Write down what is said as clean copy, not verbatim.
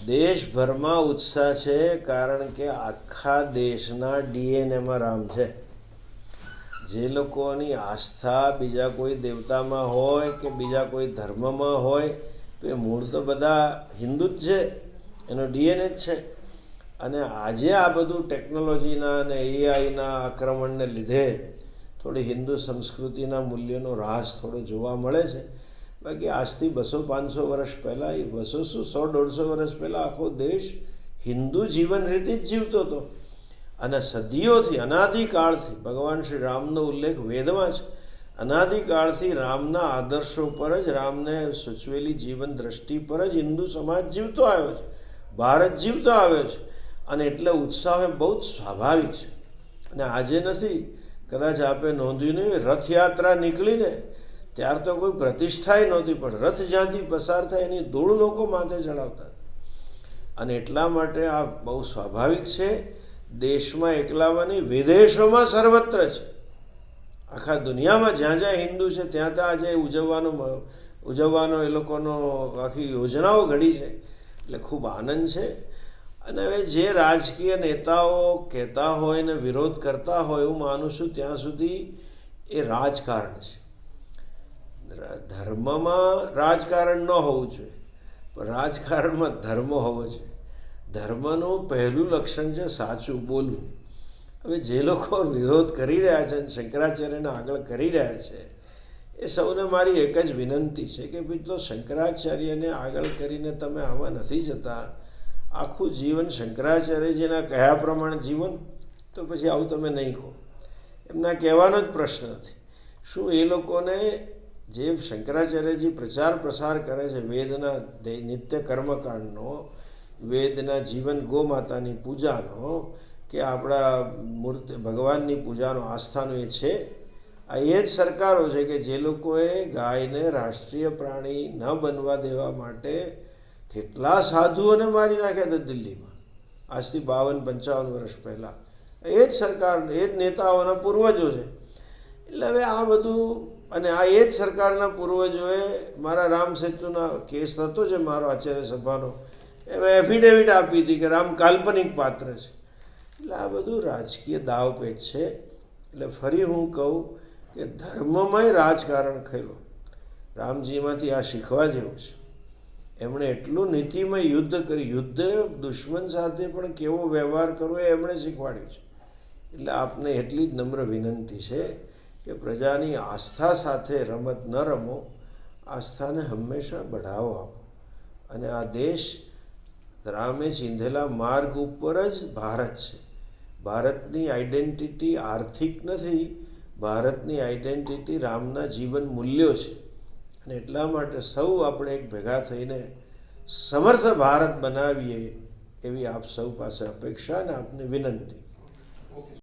દેશભરમાં ઉત્સાહ છે, કારણ કે આખા દેશના ડીએનએમાં રામ છે. જે લોકોની આસ્થા બીજા કોઈ દેવતામાં હોય કે બીજા કોઈ ધર્મમાં હોય, તો મૂળ તો બધા હિન્દુ જ છે, એનો ડીએનએ જ છે. અને આજે આ બધું ટેકનોલોજીના અને એઆઈના આક્રમણને લીધે થોડી હિન્દુ સંસ્કૃતિના મૂલ્યોનો રાસ થોડો જોવા મળે છે. બાકી આજથી 200-500 વર્ષ પહેલાં, એ 200 શું 100-150 વર્ષ પહેલાં આખો દેશ હિન્દુ જીવન રીતે જ જીવતો હતો. અને સદીઓથી, અનાદિકાળથી ભગવાન શ્રી રામનો ઉલ્લેખ વેદમાં છે. અનાદિકાળથી રામના આદર્શો પર જ, રામને સૂચવેલી જીવન દ્રષ્ટિ પર જ હિન્દુ સમાજ જીવતો આવ્યો છે, ભારત જીવતો આવ્યો છે. અને એટલે ઉત્સાહ એ બહુ જ સ્વાભાવિક છે. અને આજે નથી, કદાચ આપે નોંધ્યું નહીં, રથયાત્રા નીકળીને ત્યાર તો કોઈ પ્રતિષ્ઠાય નહોતી, પણ રથ જ્યાંથી પસાર થાય એની ધૂળ લોકો માથે ચડાવતા. અને એટલા માટે આ બહુ સ્વાભાવિક છે. દેશમાં એકલામાં નહીં, વિદેશોમાં સર્વત્ર છે. આખા દુનિયામાં જ્યાં જ્યાં હિન્દુ છે ત્યાં ત્યાં આજે ઉજવવાનો એ લોકોનો આખી યોજનાઓ ઘડી છે. એટલે ખૂબ આનંદ છે. અને હવે જે રાજકીય નેતાઓ કહેતા હોય ને વિરોધ કરતા હોય, હું માનું છું ત્યાં સુધી એ રાજકારણ છે. ધર્મમાં રાજકારણ ન હોવું જોઈએ, પણ રાજકારણમાં ધર્મ હોવો જોઈએ. ધર્મનું પહેલું લક્ષણ છે સાચું બોલવું. હવે જે લોકો વિરોધ કરી રહ્યા છે અને શંકરાચાર્યને આગળ કરી રહ્યા છે, એ સૌને મારી એક જ વિનંતી છે કે ભાઈ, તો શંકરાચાર્યને આગળ કરીને તમે આમાં નથી જતા, આખું જીવન શંકરાચાર્યજીના કહ્યા પ્રમાણે જીવન, તો પછી આવું તમે નહીં કહો. એમના કહેવાનો જ પ્રશ્ન નથી. શું એ લોકોને જે શંકરાચાર્યજી પ્રચાર પ્રસાર કરે છે વેદના નિત્ય કર્મકાંડનો, વેદના જીવન ગોમાતાની પૂજાનો, કે આપણા મૂર્તિ ભગવાનની પૂજાનો, આસ્થાનું એ છે. આ એ જ સરકારો છે કે જે લોકોએ ગાયને રાષ્ટ્રીય પ્રાણી ન બનવા દેવા માટે કેટલા સાધુઓને મારી નાખ્યા હતા દિલ્હીમાં, આજથી 52-55 વર્ષ પહેલાં. એ જ સરકાર, એ જ નેતાઓના પૂર્વજો છે. એટલે હવે આ બધું, અને આ એ જ સરકારના પૂર્વજોએ મારા રામ સેતુના કેસ થતો છે મારો આચાર્ય સભાનો, એમાં એફિડેવિટ આપી હતી કે રામ કાલ્પનિક પાત્ર છે. એટલે આ બધું રાજકીય દાવપેચ છે. એટલે ફરી હું કહું કે ધર્મમય રાજકારણ ખેલો. રામજીમાંથી આ શીખવા જેવું છે. એમણે એટલું નીતિમય યુદ્ધ કરી, યુદ્ધ દુશ્મન સાથે પણ કેવો વ્યવહાર કરવો એ એમણે શીખવાડ્યું છે. એટલે આપને એટલી જ નમ્ર વિનંતી છે કે પ્રજાની આસ્થા સાથે રમત ન રમો, આસ્થાને હંમેશા બઢાવો આપો. અને આ દેશ રામે ચીંધેલા માર્ગ ઉપર જ ભારત છે. ભારતની આઈડેન્ટિટી આર્થિક નથી, ભારતની આઈડેન્ટિટી રામના જીવન મૂલ્યો છે. અને એટલા માટે સૌ આપણે એક ભેગા થઈને સમર્થ ભારત બનાવીએ, એવી આપ સૌ પાસે અપેક્ષા અને આપને વિનંતી.